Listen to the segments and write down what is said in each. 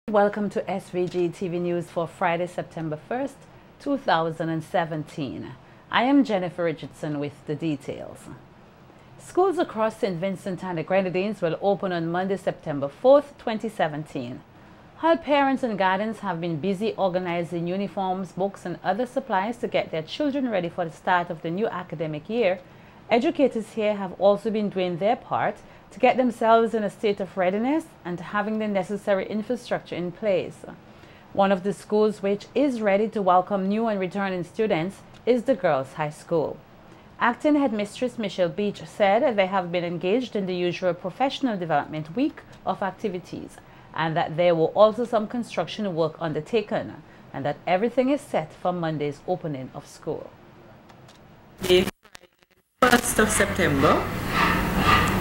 Welcome to SVG-TV News for Friday, September 1st, 2017. I am Jennifer Richardson with the details. Schools across St. Vincent and the Grenadines will open on Monday, September 4th, 2017. While parents and guardians have been busy organizing uniforms, books, and other supplies to get their children ready for the start of the new academic year, educators here have also been doing their part to get themselves in a state of readiness and having the necessary infrastructure in place. One of the schools which is ready to welcome new and returning students is the Girls' High School. Acting Headmistress Michelle Beach said they have been engaged in the usual professional development week of activities, and that there were also some construction work undertaken, and that everything is set for Monday's opening of school. The 1st of September,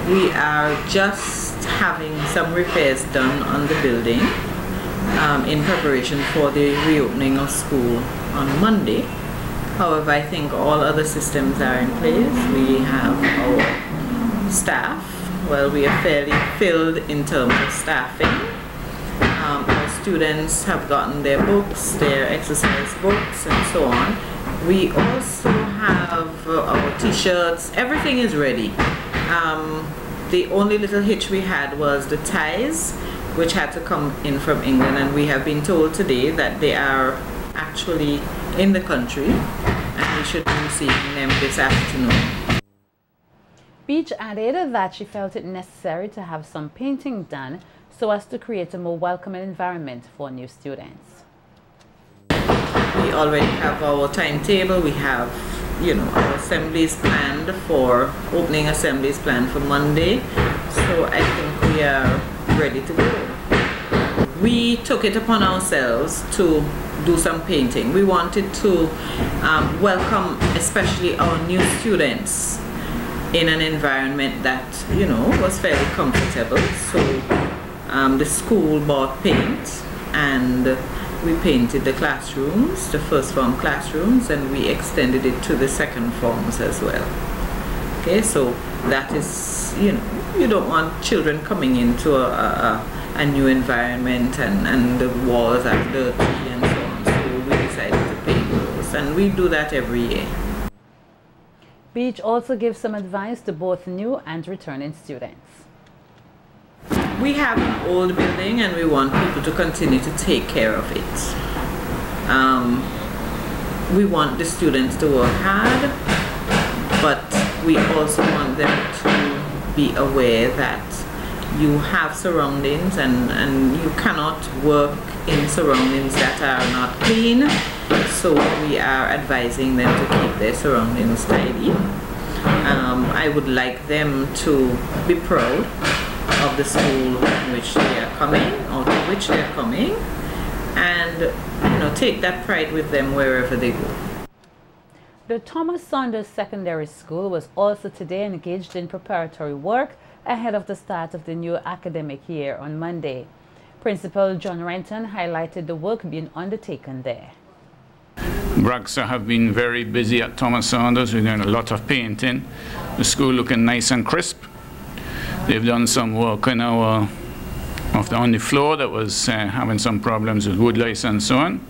we are just having some repairs done on the building in preparation for the reopening of school on Monday. However, I think all other systems are in place. We have our staff. Well, we are fairly filled in terms of staffing. Our students have gotten their books, their exercise books, and so on. We also have our t-shirts. Everything is ready. The only little hitch we had was the ties, which had to come in from England, and we have been told today that they are actually in the country and we should be receiving them this afternoon. Beach added that she felt it necessary to have some painting done so as to create a more welcoming environment for new students. We already have our timetable. We have, our assemblies planned for opening assemblies planned for Monday. So I think we are ready to go. We took it upon ourselves to do some painting. We wanted to welcome especially our new students in an environment that, was fairly comfortable. So the school bought paint, and we painted the classrooms, the first form classrooms, and we extended it to the second forms as well. Okay, so that is, you don't want children coming into a new environment and the walls are dirty and so on. So we decided to paint those, and we do that every year. Beach also gives some advice to both new and returning students. We have an old building and we want people to continue to take care of it. We want the students to work hard, but we also want them to be aware that you have surroundings and you cannot work in surroundings that are not clean. So we are advising them to keep their surroundings tidy. I would like them to be proud of the school in which they are coming, or to which they are coming, and take that pride with them wherever they go. The Thomas Saunders Secondary School was also today engaged in preparatory work ahead of the start of the new academic year on Monday. Principal John Renton highlighted the work being undertaken there. Bragster have been very busy at Thomas Saunders. We're doing a lot of painting. The school looking nice and crisp. They've done some work on on the floor that was having some problems with wood lice and so on,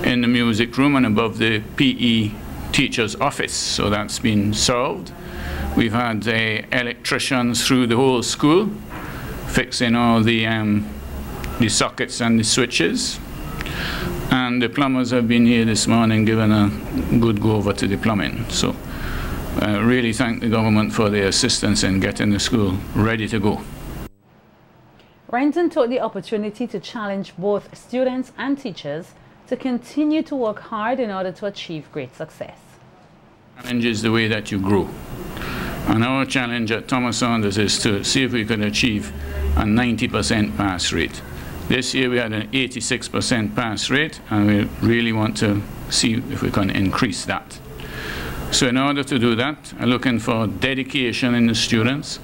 in the music room and above the PE teacher's office. So that's been solved. We've had electricians through the whole school fixing all the sockets and the switches. And the plumbers have been here this morning giving a good go over to the plumbing. So really thank the government for their assistance in getting the school ready to go. Renton took the opportunity to challenge both students and teachers to continue to work hard in order to achieve great success. Challenge is the way that you grow. And our challenge at Thomas Saunders is to see if we can achieve a 90% pass rate. This year we had an 86% pass rate, and we really want to see if we can increase that. So in order to do that, I'm looking for dedication in the students.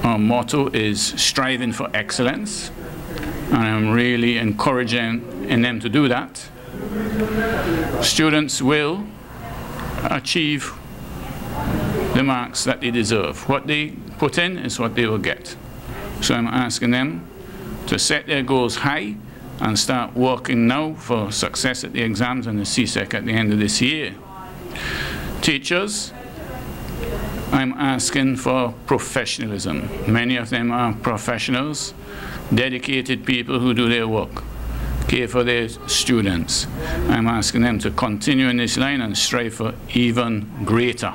Our motto is striving for excellence, and I'm really encouraging in them to do that. Students will achieve the marks that they deserve. What they put in is what they will get. So I'm asking them to set their goals high and start working now for success at the exams and the CSEC at the end of this year. Teachers, I'm asking for professionalism. Many of them are professionals, dedicated people who do their work, care for their students. I'm asking them to continue in this line and strive for even greater.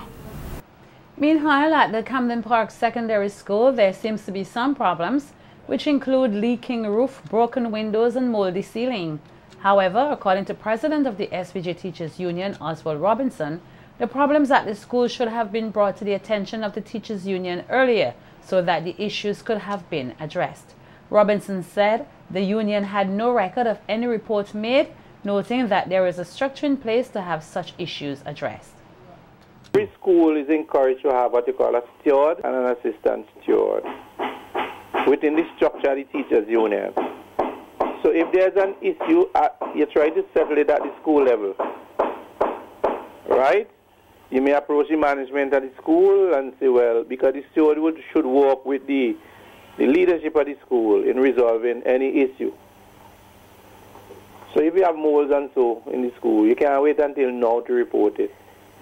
Meanwhile, at the Camden Park Secondary School, there seems to be some problems, which include leaking roof, broken windows, and moldy ceiling. However, according to President of the SVG Teachers Union, Oswald Robinson, the problems at the school should have been brought to the attention of the Teachers Union earlier so that the issues could have been addressed. Robinson said the union had no record of any report made, noting that there is a structure in place to have such issues addressed. Every school is encouraged to have what you call a steward and an assistant steward within the structure of the Teachers Union. So if there's an issue, you try to settle it at the school level, right? You may approach the management at the school and say, well, because the steward should work with the leadership of the school in resolving any issue. So if you have molds and so in the school, you can't wait until now to report it.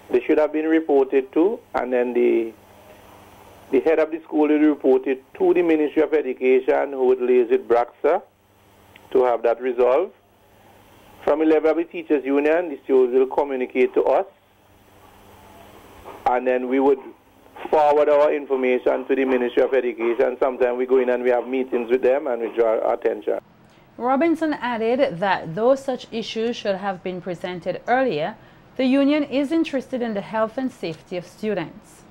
They should have been reported to, and then the head of the school will report it to the Ministry of Education, who would liaise with BRAXA to have that resolved. From the level of the Teachers Union, the stewards will communicate to us, and then we would forward our information to the Ministry of Education. Sometimes we go in and we have meetings with them and we draw attention. Robinson added that though such issues should have been presented earlier, the union is interested in the health and safety of students.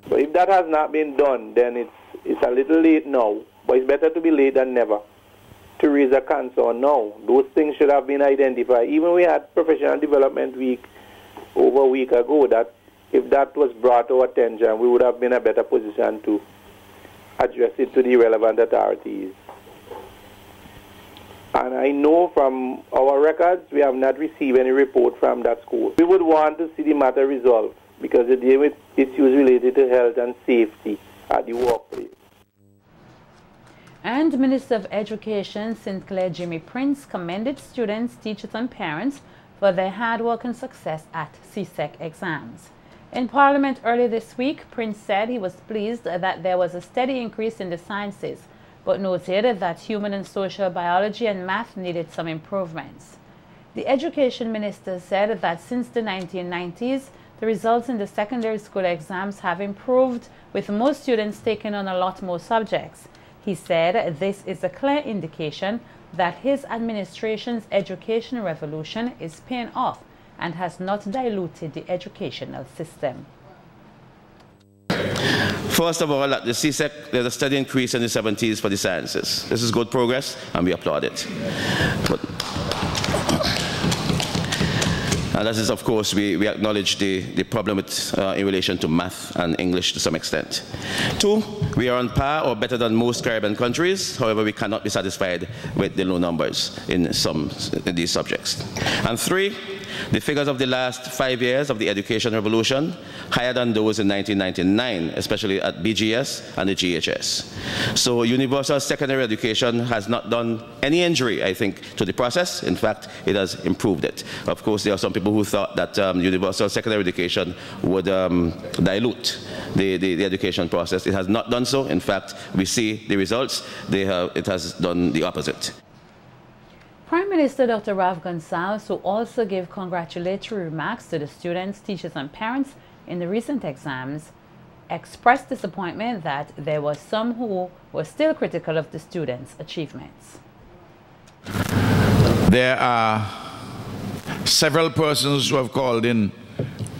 But if that has not been done, then it's a little late now. But it's better to be late than never to raise a concern now. Those things should have been identified. Even we had Professional Development Week over a week ago, that if that was brought to our attention, we would have been in a better position to address it to the relevant authorities. And I know from our records, we have not received any report from that school. We would want to see the matter resolved because they deal with issues related to health and safety at the workplace. And Minister of Education St. Clair Jimmy Prince commended students, teachers and parents for their hard work and success at CSEC exams. In Parliament earlier this week, Prince said he was pleased that there was a steady increase in the sciences, but noted that human and social biology and math needed some improvements. The Education Minister said that since the 1990s, the results in the secondary school exams have improved, with most students taking on a lot more subjects. He said this is a clear indication that his administration's education revolution is paying off and has not diluted the educational system. First of all, at the CSEC, there's a steady increase in the 70s for the sciences. This is good progress, and we applaud it. And that is, of course, we acknowledge the problem with, in relation to math and English to some extent. 2, we are on par or better than most Caribbean countries. However, we cannot be satisfied with the low numbers in these subjects. And 3, the figures of the last 5 years of the education revolution, higher than those in 1999, especially at BGS and the GHS. So universal secondary education has not done any injury, I think, to the process. In fact, it has improved it. Of course, there are some people who thought that universal secondary education would dilute the education process. It has not done so. In fact, we see the results. It has done the opposite. Prime Minister Dr. Ralph Gonsalves, who also gave congratulatory remarks to the students, teachers and parents in the recent exams, expressed disappointment that there were some who were still critical of the students' achievements. There are several persons who have called in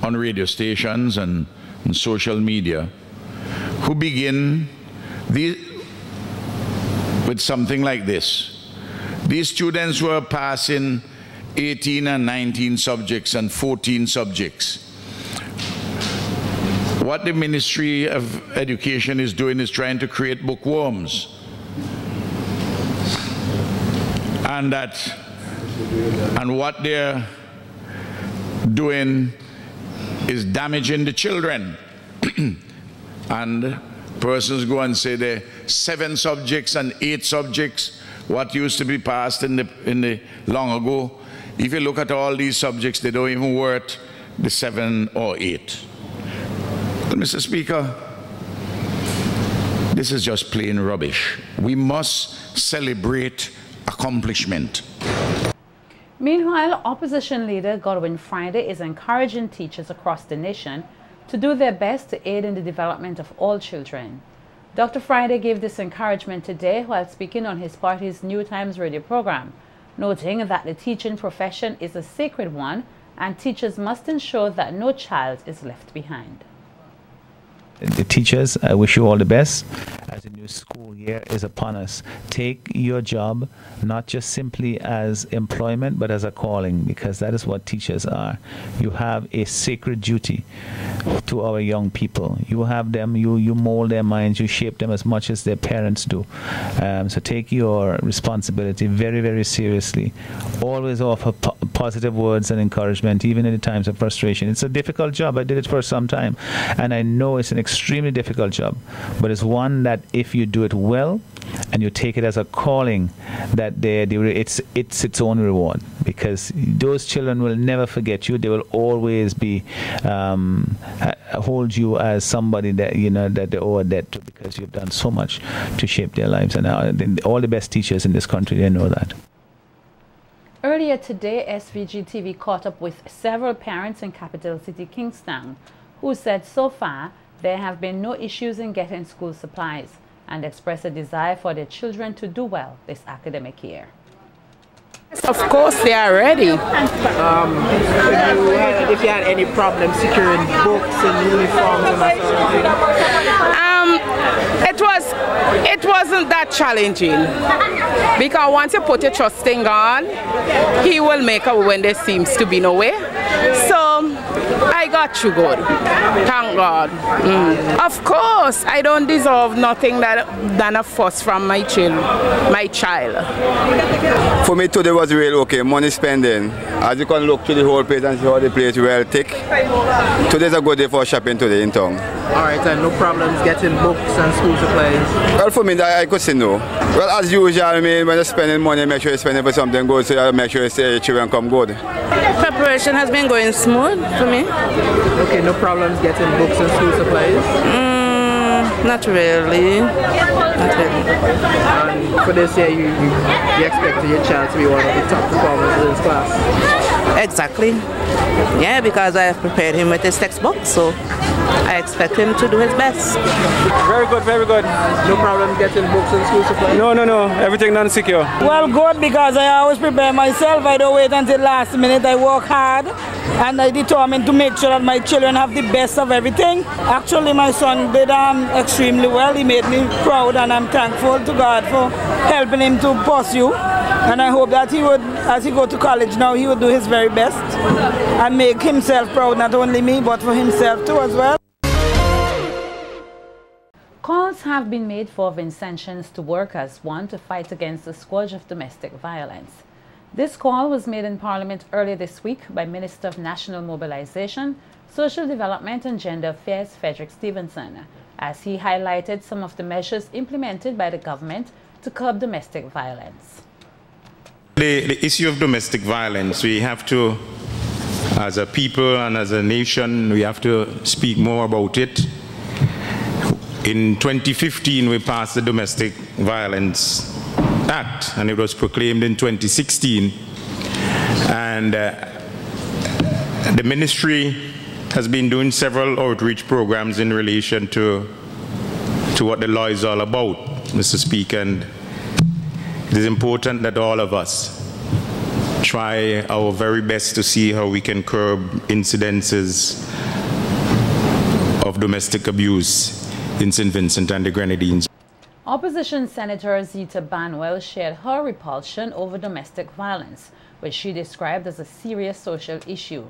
on radio stations and social media who begin with something like this. These students were passing 18 and 19 subjects and 14 subjects. What the Ministry of Education is doing is trying to create bookworms. And what they're doing is damaging the children. And persons go and say there are 7 subjects and 8 subjects what used to be passed in the long ago. If you look at all these subjects, they don't even worth the 7 or 8. But Mr. Speaker, this is just plain rubbish. We must celebrate accomplishment. Meanwhile, opposition leader Godwin Friday is encouraging teachers across the nation to do their best to aid in the development of all children. Dr. Friday gave this encouragement today while speaking on his party's New Times radio program, noting that the teaching profession is a sacred one and teachers must ensure that no child is left behind. The teachers, I wish you all the best as the new school year is upon us. Take your job not just simply as employment but as a calling, because that is what teachers are. You have a sacred duty to our young people. You have them, you mold their minds, you shape them as much as their parents do. So take your responsibility very, very seriously. Always offer positive words and encouragement, even in the times of frustration. It's a difficult job. I did it for some time, and I know it's an extremely difficult job, but it's one that if you do it well and you take it as a calling, that it's its own reward, because those children will never forget you. They will always be hold you as somebody that that they owe a debt to, because you've done so much to shape their lives. And all the best teachers in this country, they know that. Earlier today, SVG-TV caught up with several parents in capital city Kingstown who said so far there have been no issues in getting school supplies and expressed a desire for their children to do well this academic year. Of course they are ready. If you had any problems securing books and uniforms and that sort of thing? It wasn't that challenging, because once you put your trust in God, He will make a way when there seems to be no way. So I got through good, thank God. Of course, I don't deserve nothing than a fuss from my child. For me today was really okay. Money spending. As you can look to the whole place and see how the place is well thick. Today's a good day for shopping today in town. Alright, and no problems getting books and school supplies? Well, for me, I could say no. Well, as usual, I mean, when you're spending money, make sure you're spending for something good, so you make sure your children come good. Preparation has been going smooth for me. Okay, no problems getting books and school supplies? Not really. Not really. And for this year, you expect your child to be one of the top performers in his class? Exactly. Yeah, because I have prepared him with his textbook, so I expect him to do his best. Very good, very good. No problem getting books and school supplies? No, everything done secure. Well, good, because I always prepare myself. I don't wait until last minute. I work hard and I determine to make sure that my children have the best of everything. Actually, my son did extremely well. He made me proud, and I'm thankful to God for helping him to pursue. And I hope that he would, as he go to college now, he would do his very best and make himself proud, not only me, but for himself too as well. Calls have been made for Vincentians to work as one to fight against the scourge of domestic violence. This call was made in Parliament earlier this week by Minister of National Mobilization, Social Development and Gender Affairs Frederick Stevenson, as he highlighted some of the measures implemented by the government to curb domestic violence. The issue of domestic violence, we have to, as a people and as a nation, we have to speak more about it. In 2015, we passed the Domestic Violence Act, and it was proclaimed in 2016. And the ministry has been doing several outreach programs in relation to what the law is all about, Mr. Speaker. And it is important that all of us try our very best to see how we can curb incidences of domestic abuse in St. Vincent and the Grenadines. Opposition Senator Zita Banwell shared her repulsion over domestic violence, which she described as a serious social issue.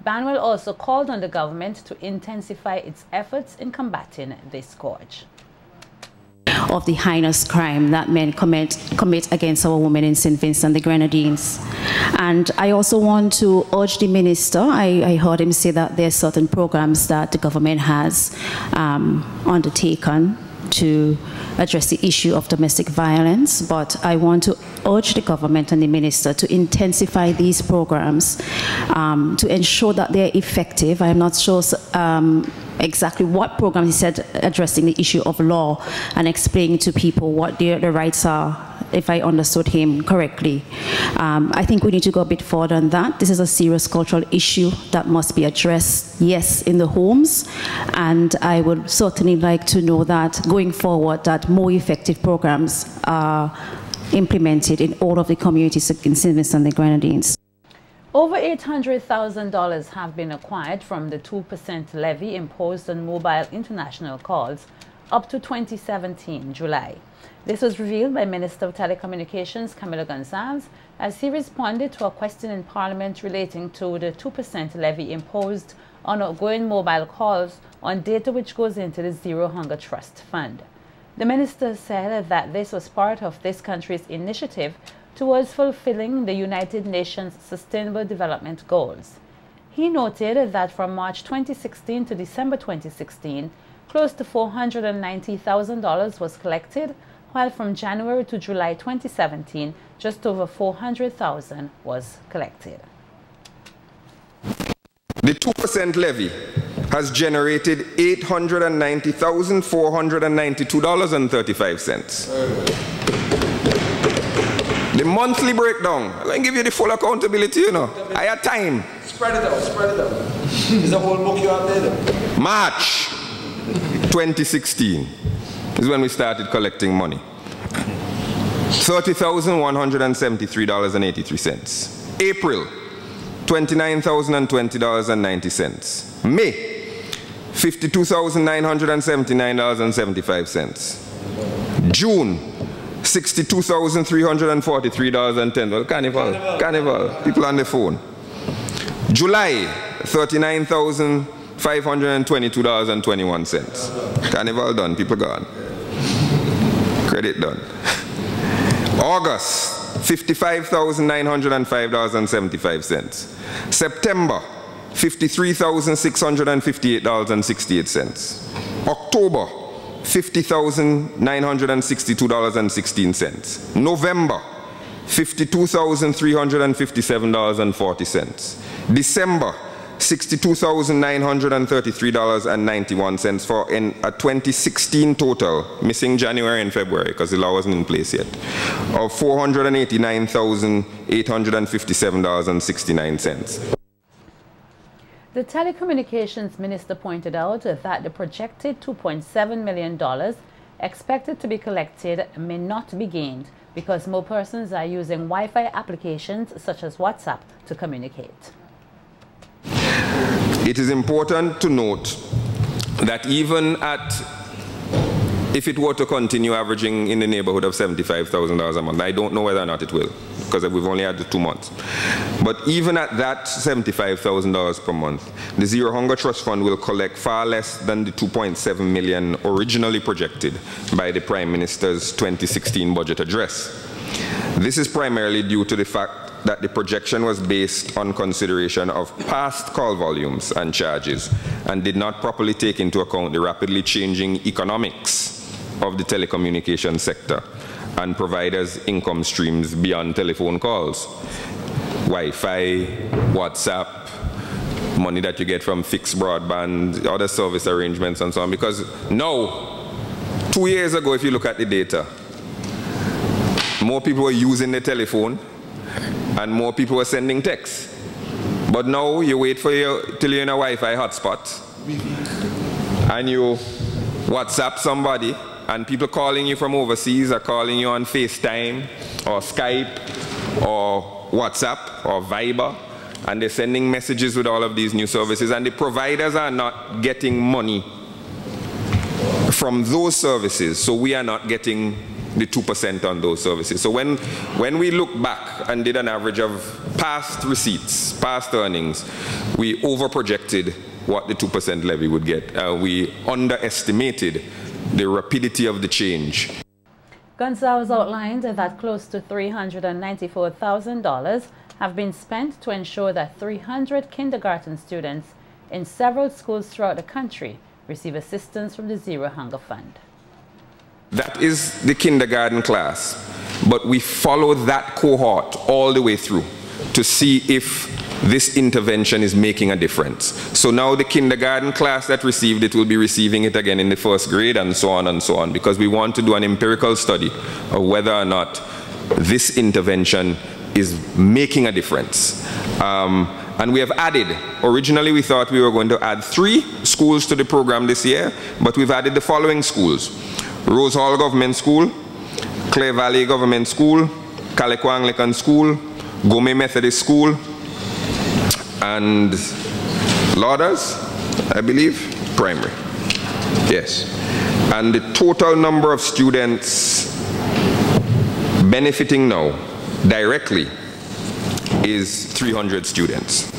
Banwell also called on the government to intensify its efforts in combating this scourge. Of the heinous crime that men commit against our women in St. Vincent and the Grenadines. And I also want to urge the minister, I heard him say that there are certain programs that the government has undertaken to address the issue of domestic violence, but I want to urge the government and the minister to intensify these programs to ensure that they're effective. I'm not sure exactly what program he said addressing the issue of law and explaining to people what their rights are, if I understood him correctly. I think we need to go a bit further on that. This is a serious cultural issue that must be addressed, yes, in the homes, and I would certainly like to know that going forward that more effective programs are implemented in all of the communities in St. Vincent and the Grenadines. Over $800,000 have been acquired from the 2% levy imposed on mobile international calls up to 2017 July. This was revealed by Minister of Telecommunications Camilo Gonzalez as he responded to a question in Parliament relating to the 2% levy imposed on outgoing mobile calls on data which goes into the Zero Hunger Trust Fund. The minister said that this was part of this country's initiative towards fulfilling the United Nations Sustainable Development Goals. He noted that from March 2016 to December 2016, close to $490,000 was collected, while from January to July 2017, just over $400,000 was collected. The 2% levy has generated $890,492.35. The monthly breakdown, I'm going to give you the full accountability, you know. I had time. Spread it out, spread it out. Is the whole book you have there? March 2016 is when we started collecting money. $30,173.83. April, $29,020.90. May, $52,979.75. June, $62,343.10. Well, carnival, people on the phone. July, $39,522.21. Carnival done, people gone. Credit done. August, $55,905.75. September, $53,658.68. October, $50,962.16. November, $52,357.40. December, $62,933.91 for a 2016 total, missing January and February because the law wasn't in place yet, of $489,857.69. The telecommunications minister pointed out that the projected $2.7 million expected to be collected may not be gained because more persons are using Wi-Fi applications such as WhatsApp to communicate. It is important to note that even if it were to continue averaging in the neighborhood of $75,000 a month, I don't know whether or not it will, because we've only had the 2 months. But even at that $75,000 per month, the Zero Hunger Trust Fund will collect far less than the $2.7 million originally projected by the Prime Minister's 2016 budget address. This is primarily due to the fact that the projection was based on consideration of past call volumes and charges and did not properly take into account the rapidly changing economics of the telecommunications sector and providers' income streams beyond telephone calls. Wi-Fi, WhatsApp, money that you get from fixed broadband, other service arrangements and so on. Because now, 2 years ago, if you look at the data, more people were using the telephone and more people were sending texts. But now you wait till you're in a Wi-Fi hotspot and you WhatsApp somebody and people calling you from overseas are calling you on FaceTime or Skype or WhatsApp or Viber, and they're sending messages with all of these new services, and the providers are not getting money from those services, so we are not getting the 2% on those services. So when we look back and did an average of past receipts, past earnings, we overprojected what the 2% levy would get. We underestimated the rapidity of the change. Gonzalez outlined that close to $394,000 have been spent to ensure that 300 kindergarten students in several schools throughout the country receive assistance from the Zero Hunger Fund. That is the kindergarten class. But we follow that cohort all the way through to see if this intervention is making a difference. So now the kindergarten class that received it will be receiving it again in the first grade, and so on, because we want to do an empirical study of whether or not this intervention is making a difference. And we have added, originally we thought we were going to add 3 schools to the program this year, but we've added the following schools: Rose Hall Government School, Clare Valley Government School, Calico Anglican School, Gome Methodist School, and Lauders, I believe, primary. Yes. And the total number of students benefiting now directly is 300 students.